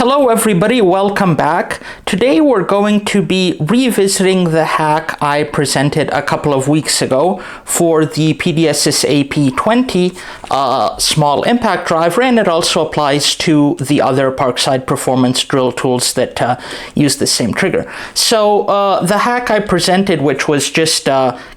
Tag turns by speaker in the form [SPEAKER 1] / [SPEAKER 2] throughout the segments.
[SPEAKER 1] Hello everybody, welcome back. Today we're going to be revisiting the hack I presented a couple of weeks ago for the PDSSAP 20 small impact driver, and it also applies to the other Parkside Performance drill tools that use the same trigger. So the hack I presented, which was just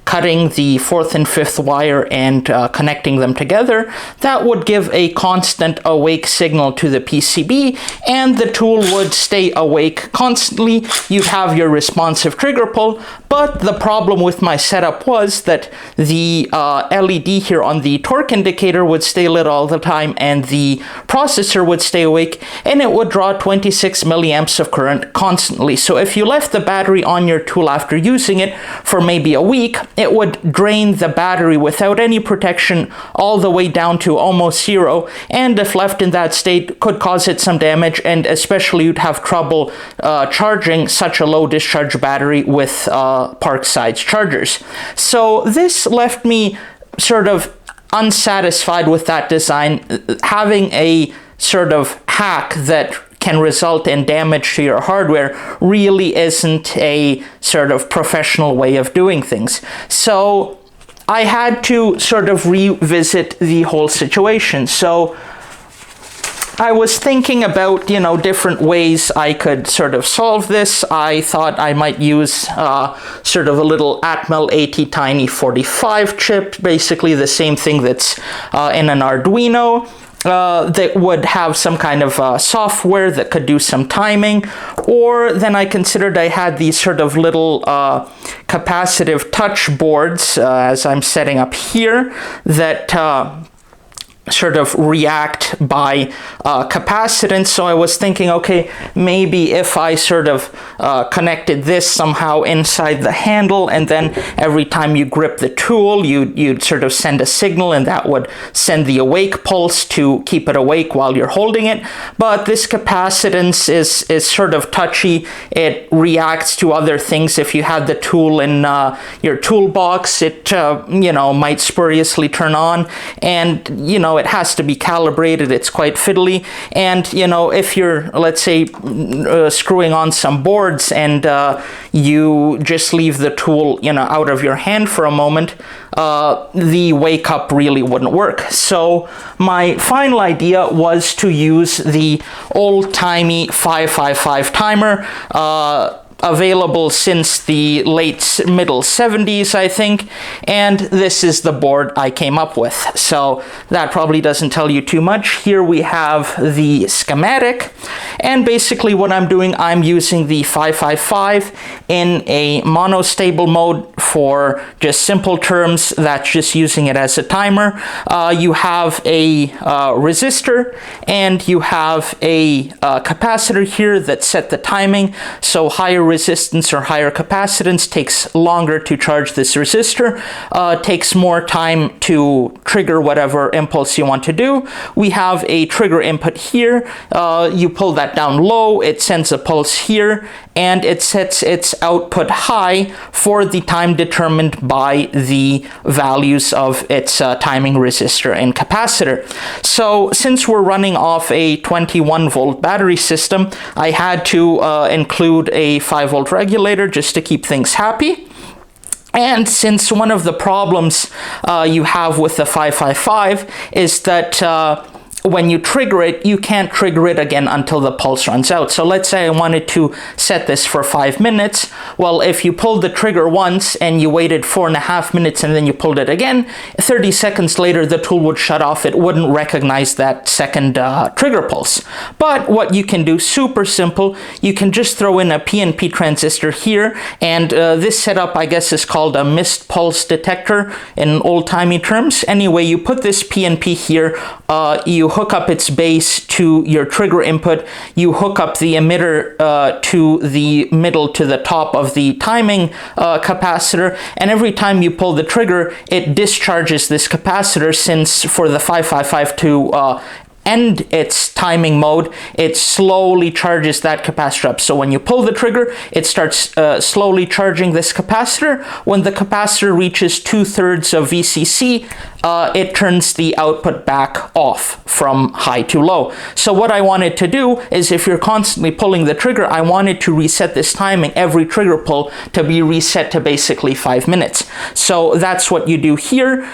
[SPEAKER 1] cutting the fourth and fifth wire and connecting them together, that would give a constant awake signal to the PCB, and the tool would stay awake constantly. You'd have your responsive trigger pull, but the problem with my setup was that the LED here on the torque indicator would stay lit all the time, and the processor would stay awake, and it would draw 26 milliamps of current constantly. So if you left the battery on your tool after using it for maybe a week, it would drain the battery without any protection all the way down to almost zero, and if left in that state could cause it some damage, and especially you'd have trouble charging such a low discharge battery with Parkside's chargers. So this left me sort of unsatisfied with that design. Having a sort of hack that can result in damage to your hardware really isn't a sort of professional way of doing things. So I had to sort of revisit the whole situation. So I was thinking about, different ways I could sort of solve this. I thought I might use sort of a little Atmel AT-Tiny45 chip, basically the same thing that's in an Arduino. That would have some kind of software that could do some timing, or then I considered I had these sort of little capacitive touch boards, as I'm setting up here, that sort of react by capacitance. So I was thinking, okay, maybe if I sort of connected this somehow inside the handle, and then every time you grip the tool, you'd sort of send a signal, and that would send the awake pulse to keep it awake while you're holding it. But this capacitance is sort of touchy. It reacts to other things. If you had the tool in your toolbox, it might spuriously turn on, and it has to be calibrated. It's quite fiddly, and if you're, let's say, screwing on some boards and you just leave the tool out of your hand for a moment, the wake up really wouldn't work. So my final idea was to use the old-timey 555 timer, available since the middle 70s, I think, and this is the board I came up with. So that probably doesn't tell you too much. Here we have the schematic, and basically what I'm doing, I'm using the 555 in a monostable mode. For just simple terms, that's just using it as a timer. You have a resistor, and you have a capacitor here that set the timing. So higher resistance or higher capacitance takes longer to charge this resistor, takes more time to trigger whatever impulse you want to do. We have a trigger input here. You pull that down low, it sends a pulse here, and it sets its output high for the time determined by the values of its timing resistor and capacitor. So since we're running off a 21 volt battery system, I had to include a 5 volt regulator just to keep things happy. And since one of the problems you have with the 555 is that when you trigger it, you can't trigger it again until the pulse runs out. So let's say I wanted to set this for 5 minutes. Well, if you pulled the trigger once and you waited 4.5 minutes and then you pulled it again, 30 seconds later the tool would shut off. It wouldn't recognize that second trigger pulse. But what you can do, super simple, you can just throw in a PNP transistor here, and this setup, I guess, is called a missed pulse detector in old-timey terms. Anyway, you put this PNP here, you hook up its base to your trigger input, you hook up the emitter to the middle to the top of the timing capacitor, and every time you pull the trigger, it discharges this capacitor. Since for the 555 to end its timing mode, it slowly charges that capacitor up. So when you pull the trigger, it starts slowly charging this capacitor. When the capacitor reaches 2/3 of VCC, it turns the output back off from high to low. So what I wanted to do is, if you're constantly pulling the trigger, I wanted to reset this timing, every trigger pull, to be reset to basically 5 minutes. So that's what you do here.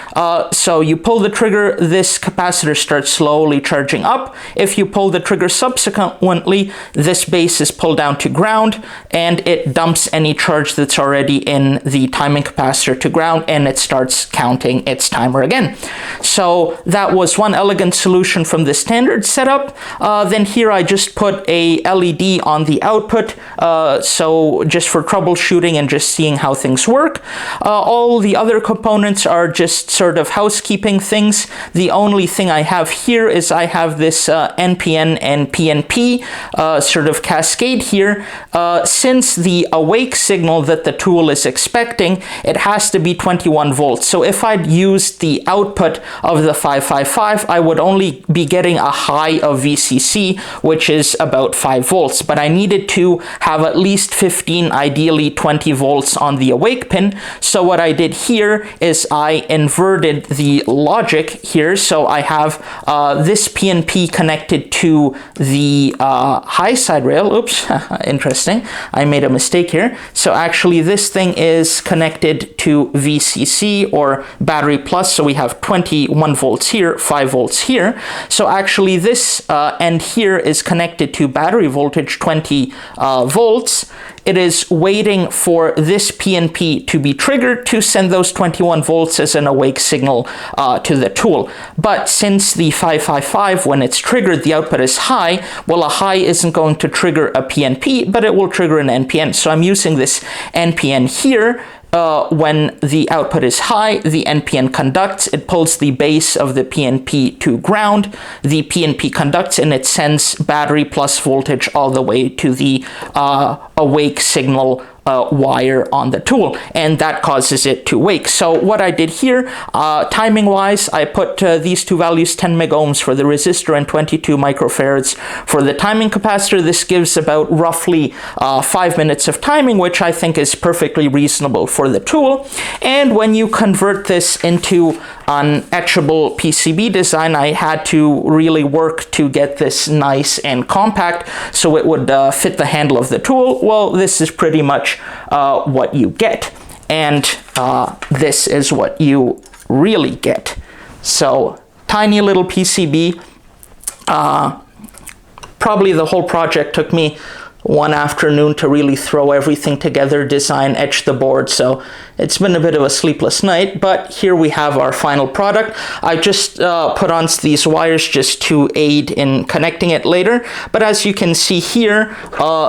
[SPEAKER 1] So you pull the trigger, this capacitor starts slowly charging up. If you pull the trigger subsequently, this base is pulled down to ground, and it dumps any charge that's already in the timing capacitor to ground, and it starts counting its timer again. So that was one elegant solution from the standard setup. Then here I just put a LED on the output, so just for troubleshooting and just seeing how things work. All the other components are just sort of housekeeping things. The only thing I have here is I have this NPN and PNP sort of cascade here. Since the awake signal that the tool is expecting, it has to be 21 volts. So if I'd used the output of the 555, I would only be getting a high of VCC, which is about 5 volts. But I needed to have at least 15, ideally 20 volts on the awake pin. So what I did here is I inverted the logic here. So I have this PNP connected to the high side rail. Oops, interesting. I made a mistake here. So actually this thing is connected to VCC, or battery plus. So we have 21 volts here, 5 volts here. So actually this end here is connected to battery voltage 20 volts. It is waiting for this PNP to be triggered to send those 21 volts as an awake signal to the tool. But since the 555, when it's triggered, the output is high, well, a high isn't going to trigger a PNP, but it will trigger an NPN. So I'm using this NPN here. When the output is high, the NPN conducts, it pulls the base of the PNP to ground, the PNP conducts, and it sends battery plus voltage all the way to the awake signal wire on the tool, and that causes it to wake. So what I did here, timing wise, I put these two values, 10 megohms for the resistor and 22 microfarads for the timing capacitor. This gives about roughly 5 minutes of timing, which I think is perfectly reasonable for the tool. And when you convert this into an etchable PCB design, I had to really work to get this nice and compact so it would fit the handle of the tool. Well, this is pretty much what you get, and this is what you really get. So tiny little PCB. Probably the whole project took me one afternoon to really throw everything together, design, etch the board. So it's been a bit of a sleepless night, but here we have our final product. I just put on these wires just to aid in connecting it later. But as you can see here,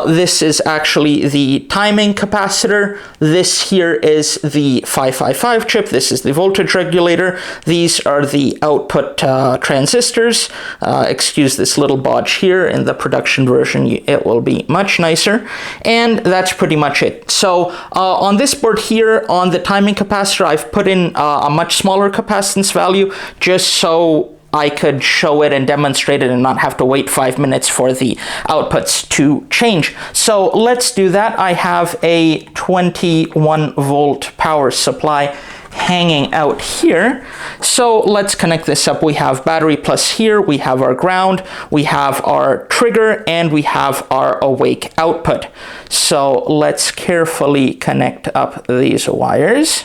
[SPEAKER 1] this is actually the timing capacitor. This here is the 555 chip. This is the voltage regulator. These are the output transistors. Excuse this little bodge here. In the production version, it will be much nicer. And that's pretty much it. So on this board here, on the timing capacitor, I've put in a much smaller capacitance value just so I could show it and demonstrate it and not have to wait 5 minutes for the outputs to change. So let's do that. I have a 21 volt power supply hanging out here. So let's connect this up. We have battery plus here, we have our ground, we have our trigger, and we have our awake output. So let's carefully connect up these wires.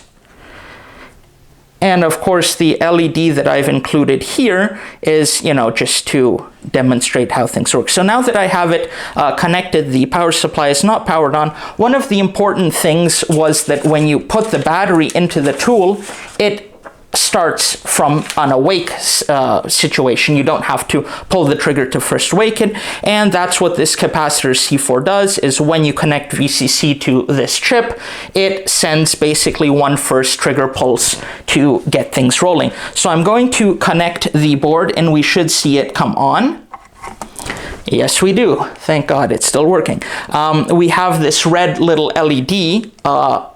[SPEAKER 1] And of course, the LED that I've included here is, just to demonstrate how things work. So now that I have it connected, the power supply is not powered on. One of the important things was that when you put the battery into the tool, it starts from an awake situation. You don't have to pull the trigger to first wake it, and that's what this capacitor C4 does, is when you connect VCC to this chip, it sends basically one first trigger pulse to get things rolling. So I'm going to connect the board and we should see it come on. Yes, we do. Thank God it's still working. We have this red little LED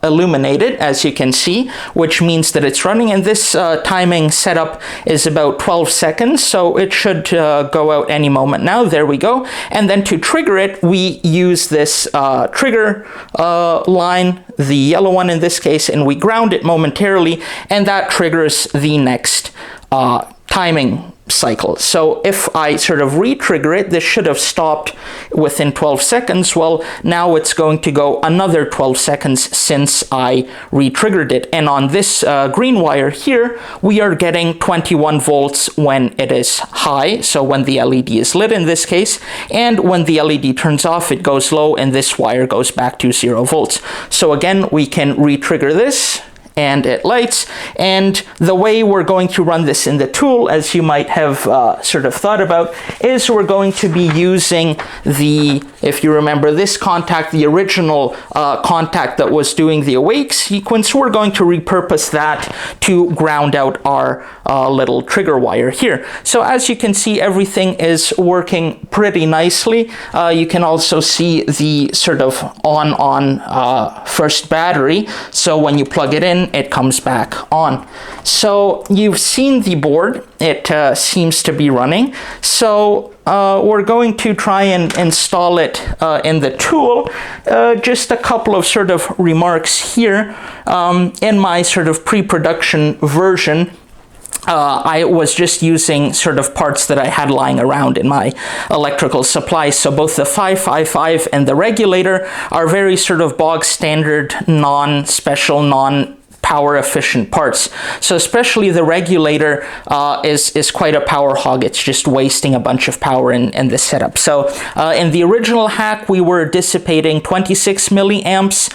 [SPEAKER 1] illuminated, as you can see, which means that it's running, and this timing setup is about 12 seconds, so it should go out any moment now. There we go. And then to trigger it, we use this trigger line, the yellow one in this case, and we ground it momentarily, and that triggers the next timing cycle. So if I sort of re-trigger it, this should have stopped within 12 seconds. Well, now it's going to go another 12 seconds since I re-triggered it. And on this green wire here, we are getting 21 volts when it is high, so when the LED is lit in this case, and when the LED turns off, it goes low, and this wire goes back to 0 volts. So again, we can re-trigger this, and it lights. And the way we're going to run this in the tool, as you might have sort of thought about, is we're going to be using the, if you remember this contact, the original contact that was doing the awake sequence, we're going to repurpose that to ground out our little trigger wire here. So as you can see, everything is working pretty nicely. You can also see the sort of on first battery. So when you plug it in, it comes back on. So you've seen the board. It seems to be running. So we're going to try and install it in the tool. Just a couple of sort of remarks here. In my sort of pre-production version, I was just using sort of parts that I had lying around in my electrical supply. So both the 555 and the regulator are very sort of bog standard, non-special, non-power efficient parts. So especially the regulator is quite a power hog. It's just wasting a bunch of power in the setup. So in the original hack, we were dissipating 26 milliamps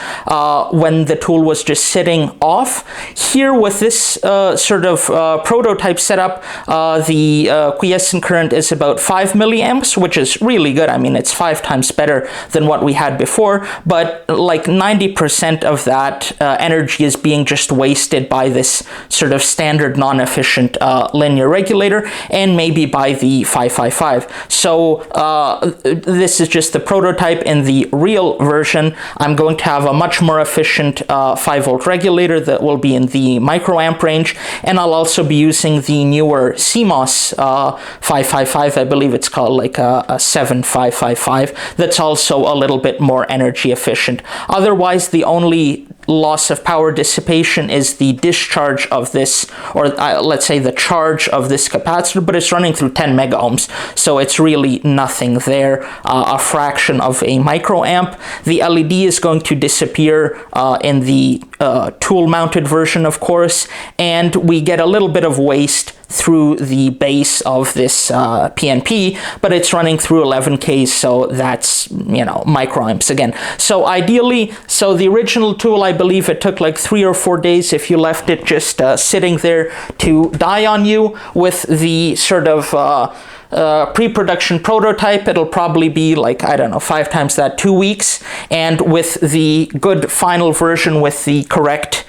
[SPEAKER 1] when the tool was just sitting off. Here with this sort of prototype setup, the quiescent current is about 5 milliamps, which is really good. I mean, it's 5 times better than what we had before, but like 90% of that energy is being just wasted by this sort of standard non-efficient linear regulator, and maybe by the 555. So this is just the prototype. In the real version, I'm going to have a much more efficient 5-volt regulator that will be in the microamp range, and I'll also be using the newer CMOS 555, I believe it's called, like a 7555, that's also a little bit more energy efficient. Otherwise, the only loss of power dissipation is the discharge of this, or let's say the charge of this capacitor, but it's running through 10 mega ohms, so it's really nothing there, a fraction of a microamp. The LED is going to disappear in the tool mounted version, of course, and we get a little bit of waste through the base of this PNP, but it's running through 11K, so that's, you know, microamps again. So ideally, so the original tool, I believe it took like 3 or 4 days if you left it just sitting there to die on you. With the sort of pre-production prototype, it'll probably be like, I don't know, 5 times that, 2 weeks. And with the good final version with the correct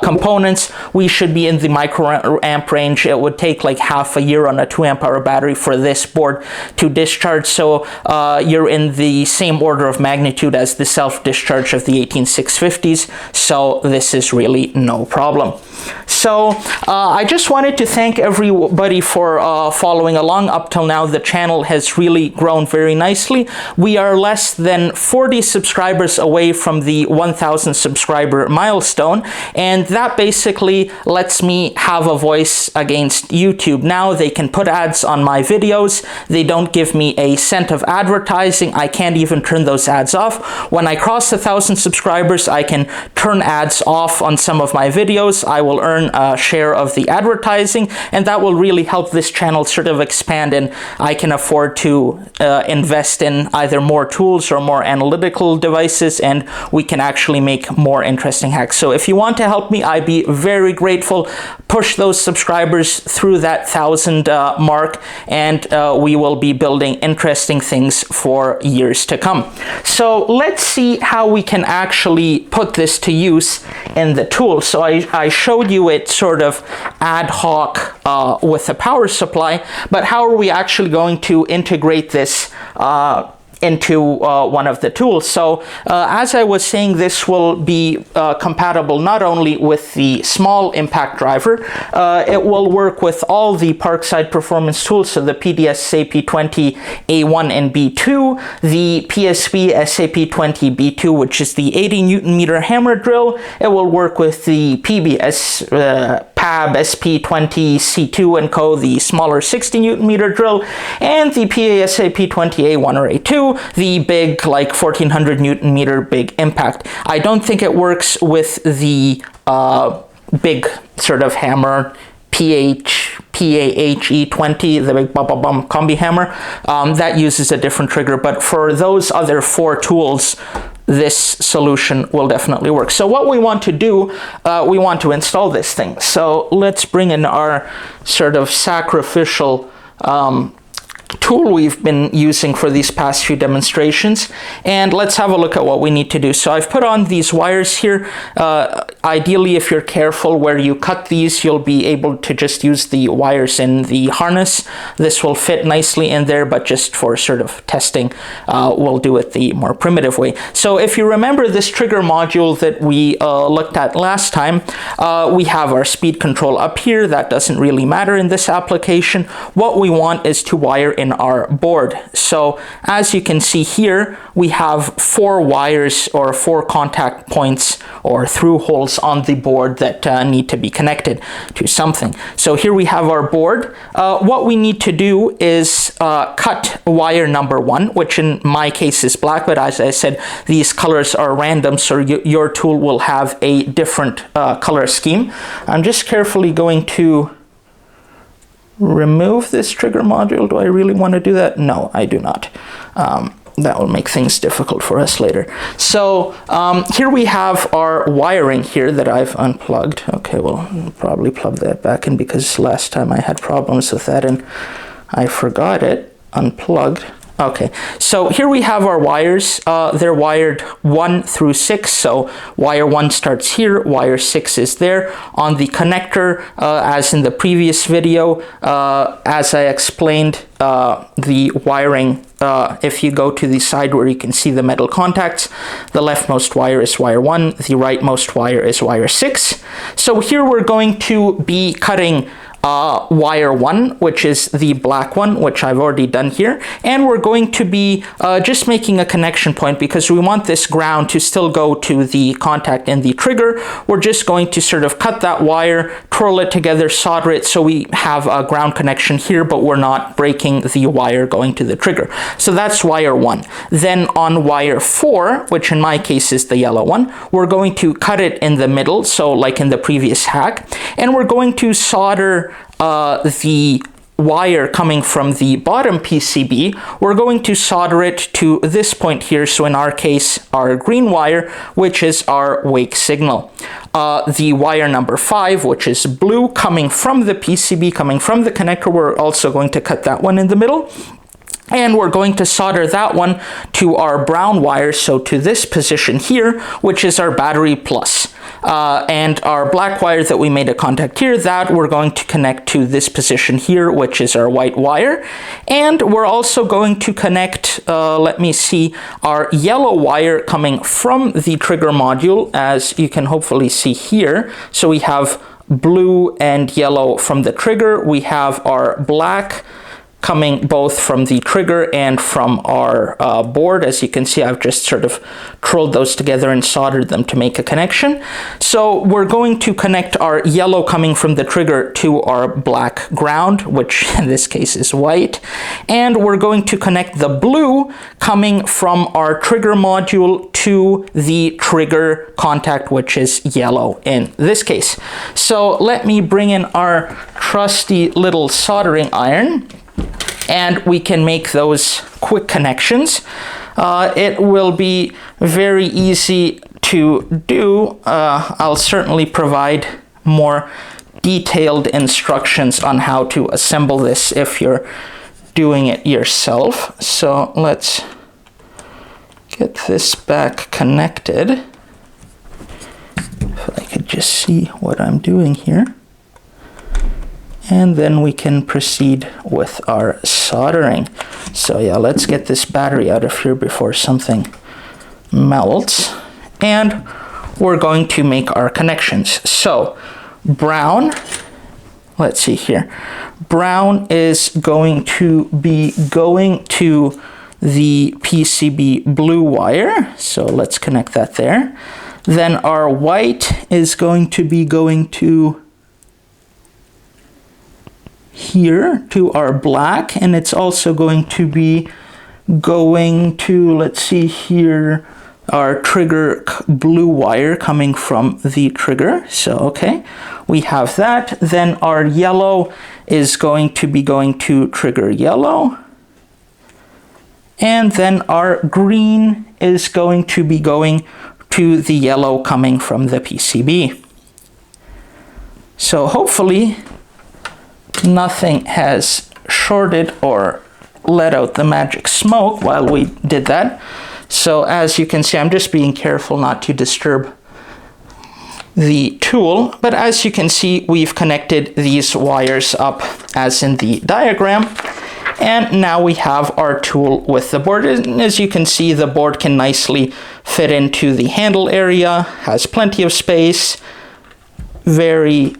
[SPEAKER 1] components, we should be in the microamp range. It would take like half a year on a 2 amp hour battery for this board to discharge. So you're in the same order of magnitude as the self-discharge of the 18650s. So this is really no problem. So I just wanted to thank everybody for following along. Up till now, the channel has really grown very nicely. We are less than 40 subscribers away from the 1,000 subscriber milestone, and that basically lets me have a voice against YouTube. Now they can put ads on my videos. They don't give me a cent of advertising. I can't even turn those ads off. When I cross 1,000 subscribers, I can turn ads off on some of my videos. I will earn a share of the advertising, and that will really help this channel sort of expand, and I can afford to invest in either more tools or more analytical devices, and we can actually make more interesting hacks. So if you want to help me, I'd be very grateful. Push those subscribers through that 1,000 mark, and we will be building interesting things for years to come. So let's see how we can actually put this to use in the tool. So I showed showed you it sort of ad hoc with a power supply, but how are we actually going to integrate this into one of the tools? So as I was saying, this will be compatible not only with the small impact driver, it will work with all the Parkside Performance tools, so the PDSSAP 20 A1 and B2, the PSP SAP20 B2, which is the 80 Newton meter hammer drill. It will work with the PBS PAB SP20 C2 and Co, the smaller 60 Newton meter drill, and the PASAP 20 A1 or A2, the big, like 1400 Newton meter big impact. I don't think it works with the big sort of hammer, PAHE20, the big bum combi hammer. That uses a different trigger, but for those other 4 tools, this solution will definitely work. So what we want to do, we want to install this thing. So let's bring in our sort of sacrificial tool we've been using for these past few demonstrations, and let's have a look at what we need to do. So I've put on these wires here. Ideally, if you're careful where you cut these, you'll be able to just use the wires in the harness. This will fit nicely in there, but just for sort of testing, we'll do it the more primitive way. So if you remember this trigger module that we looked at last time, we have our speed control up here. That doesn't really matter in this application. What we want is to wire in our board. So as you can see here, we have 4 wires or 4 contact points or through holes on the board that need to be connected to something. So here we have our board. What we need to do is cut wire number 1, which in my case is black, but as I said, these colors are random, so your tool will have a different color scheme. I'm just carefully going to remove this trigger module. Do I really want to do that? No, I do not. That will make things difficult for us later. So here we have our wiring here that I've unplugged. Okay, well, I'll probably plug that back in because last time I had problems with that and I forgot it unplugged. Okay, so here we have our wires. They're wired 1 through 6, so wire 1 starts here, wire 6 is there. On the connector, as in the previous video, as I explained, the wiring, if you go to the side where you can see the metal contacts, the leftmost wire is wire 1, the rightmost wire is wire 6. So here we're going to be cutting wire 1, which is the black one, which I've already done here, and we're going to be just making a connection point because we want this ground to still go to the contact in the trigger. We're just going to sort of cut that wire, twirl it together, solder it so we have a ground connection here, but we're not breaking the wire going to the trigger. So that's wire 1. Then on wire 4, which in my case is the yellow one, we're going to cut it in the middle, so like in the previous hack, and we're going to solder the wire coming from the bottom PCB. We're going to solder it to this point here, so in our case our green wire, which is our wake signal. The wire number 5, which is blue, coming from the PCB, coming from the connector, we're also going to cut that one in the middle. And we're going to solder that one to our brown wire, so to this position here, which is our battery plus. And our black wire that we made a contact here, that we're going to connect to this position here, which is our white wire. And we're also going to connect, let me see, our yellow wire coming from the trigger module, as you can hopefully see here. So we have blue and yellow from the trigger. We have our black coming both from the trigger and from our board. As you can see, I've just sort of trolled those together and soldered them to make a connection. So we're going to connect our yellow coming from the trigger to our black ground, which in this case is white. And we're going to connect the blue coming from our trigger module to the trigger contact, which is yellow in this case. So let me bring in our trusty little soldering iron, and we can make those quick connections. It will be very easy to do. I'll certainly provide more detailed instructions on how to assemble this if you're doing it yourself. So let's get this back connected. If I could just see what I'm doing here. And then we can proceed with our soldering. So yeah, let's get this battery out of here before something melts. And we're going to make our connections. So brown, let's see here. Brown is going to be going to the PCB blue wire. So let's connect that there. Then our white is going to be going to here to our black, and it's also going to be going to, let's see here, our trigger blue wire coming from the trigger. So okay, we have that. Then our yellow is going to be going to trigger yellow, and then our green is going to be going to the yellow coming from the PCB. So hopefully nothing has shorted or let out the magic smoke while we did that. So as you can see, I'm just being careful not to disturb the tool. But as you can see, we've connected these wires up as in the diagram. And now we have our tool with the board. And as you can see, the board can nicely fit into the handle area, has plenty of space, very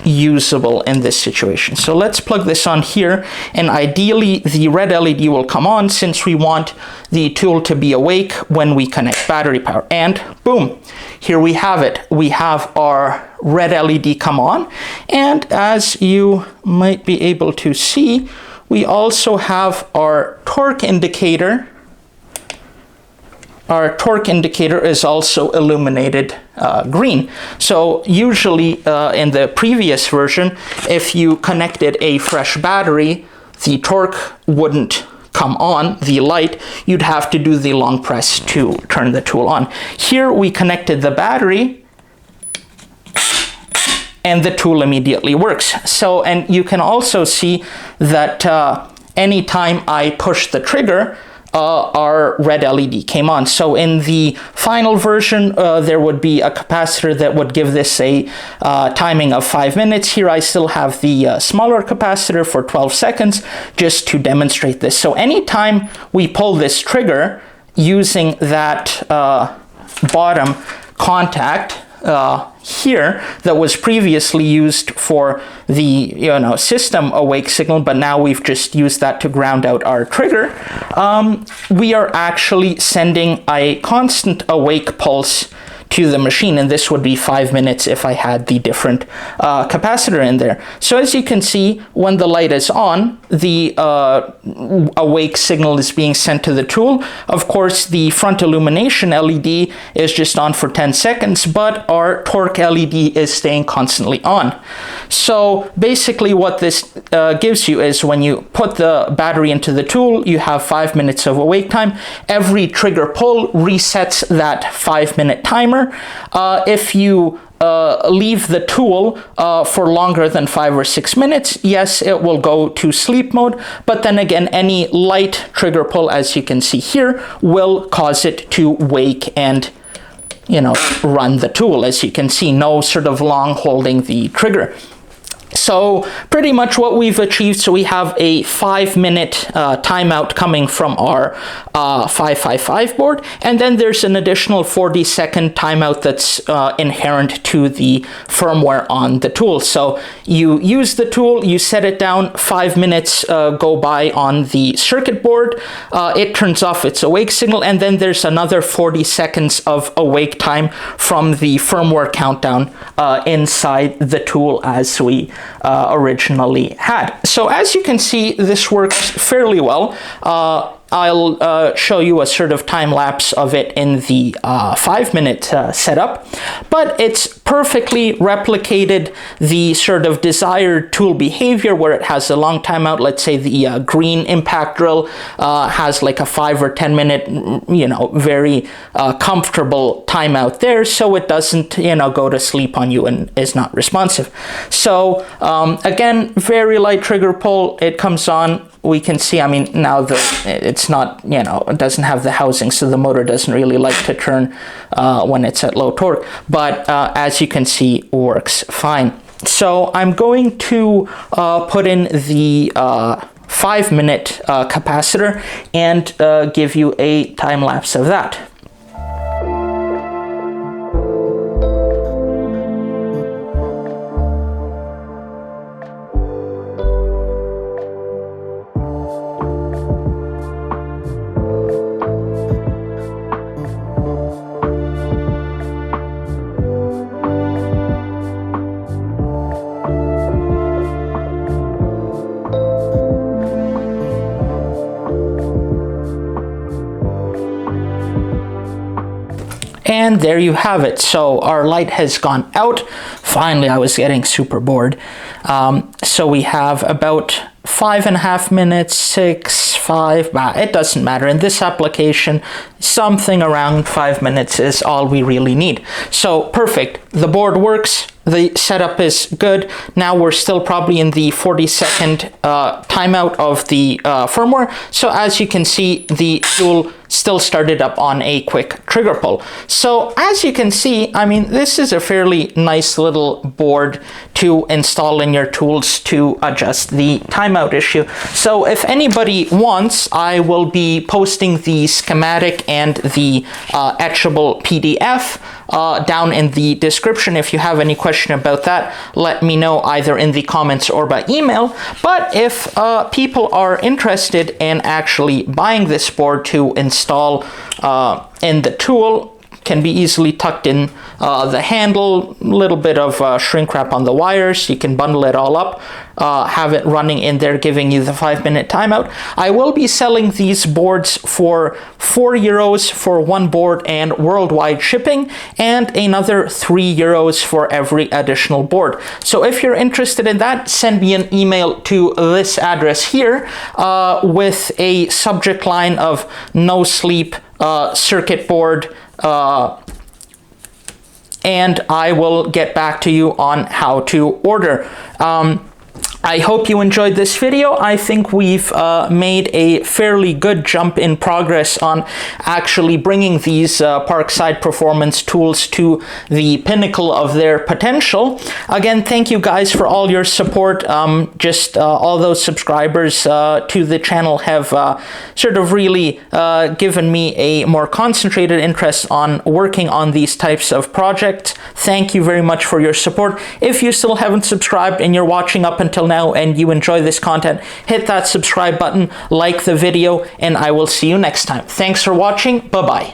[SPEAKER 1] usable in this situation. So let's plug this on here, and ideally the red LED will come on since we want the tool to be awake when we connect battery power. And boom, here we have it. We have our red LED come on, and as you might be able to see, we also have our torque indicator. Our torque indicator is also illuminated green. So usually in the previous version, if you connected a fresh battery, the torque wouldn't come on, the light. You'd have to do the long press to turn the tool on. Here we connected the battery, and the tool immediately works. So, and you can also see that anytime I push the trigger, our red LED came on. So in the final version, there would be a capacitor that would give this a timing of 5 minutes. Here I still have the smaller capacitor for 12 seconds just to demonstrate this. So anytime we pull this trigger using that bottom contact here that was previously used for the system awake signal, but now we've just used that to ground out our trigger, we are actually sending a constant awake pulse to the machine, and this would be 5 minutes if I had the different capacitor in there. So as you can see, when the light is on, the awake signal is being sent to the tool. Of course, the front illumination LED is just on for 10 seconds, but our torque LED is staying constantly on. So basically what this gives you is when you put the battery into the tool, you have 5 minutes of awake time. Every trigger pull resets that 5-minute timer. If you leave the tool for longer than 5 or 6 minutes, yes, it will go to sleep mode. But then again, any light trigger pull, as you can see here, will cause it to wake and run the tool. As you can see, no sort of long holding the trigger. So pretty much what we've achieved, so we have a 5-minute timeout coming from our 555 board, and then there's an additional 40-second timeout that's inherent to the firmware on the tool. So you use the tool, you set it down, 5 minutes go by on the circuit board, it turns off its awake signal, and then there's another 40 seconds of awake time from the firmware countdown inside the tool as we originally had. So as you can see, this works fairly well. I'll show you a sort of time lapse of it in the 5-minute setup, but it's perfectly replicated the sort of desired tool behavior where it has a long timeout. Let's say the green impact drill has like a 5 or 10 minute, very comfortable timeout there, so it doesn't, go to sleep on you and is not responsive. So again, very light trigger pull, it comes on. we can see, I mean, now it's not, it doesn't have the housing, so the motor doesn't really like to turn when it's at low torque, but as you can see, works fine. So I'm going to put in the 5-minute capacitor and give you a time lapse of that. And there you have it. So our light has gone out. Finally, I was getting super bored. So we have about 5.5 minutes, 6, 5, it doesn't matter. In this application, something around 5 minutes is all we really need. So perfect, the board works, the setup is good. Now we're still probably in the 40-second timeout of the firmware. So as you can see, the tool still started up on a quick trigger pull. So as you can see, I mean, this is a fairly nice little board to install in your tools to adjust the timeout issue. So if anybody wants, I will be posting the schematic and the etchable PDF down in the description. If you have any question about that, let me know either in the comments or by email. But if people are interested in actually buying this board to install in the tool, can be easily tucked in the handle, a little bit of shrink wrap on the wires. You can bundle it all up, have it running in there, giving you the 5-minute timeout. I will be selling these boards for €4 for one board and worldwide shipping, and another €3 for every additional board. So if you're interested in that, send me an email to this address here with a subject line of no sleep circuit board, and I will get back to you on how to order. I hope you enjoyed this video. I think we've made a fairly good jump in progress on actually bringing these Parkside Performance tools to the pinnacle of their potential. Again, thank you guys for all your support. All those subscribers to the channel have sort of really given me a more concentrated interest on working on these types of projects. Thank you very much for your support. If you still haven't subscribed and you're watching up until now and you enjoy this content, hit that subscribe button, like the video, and I will see you next time. Thanks for watching. Bye-bye.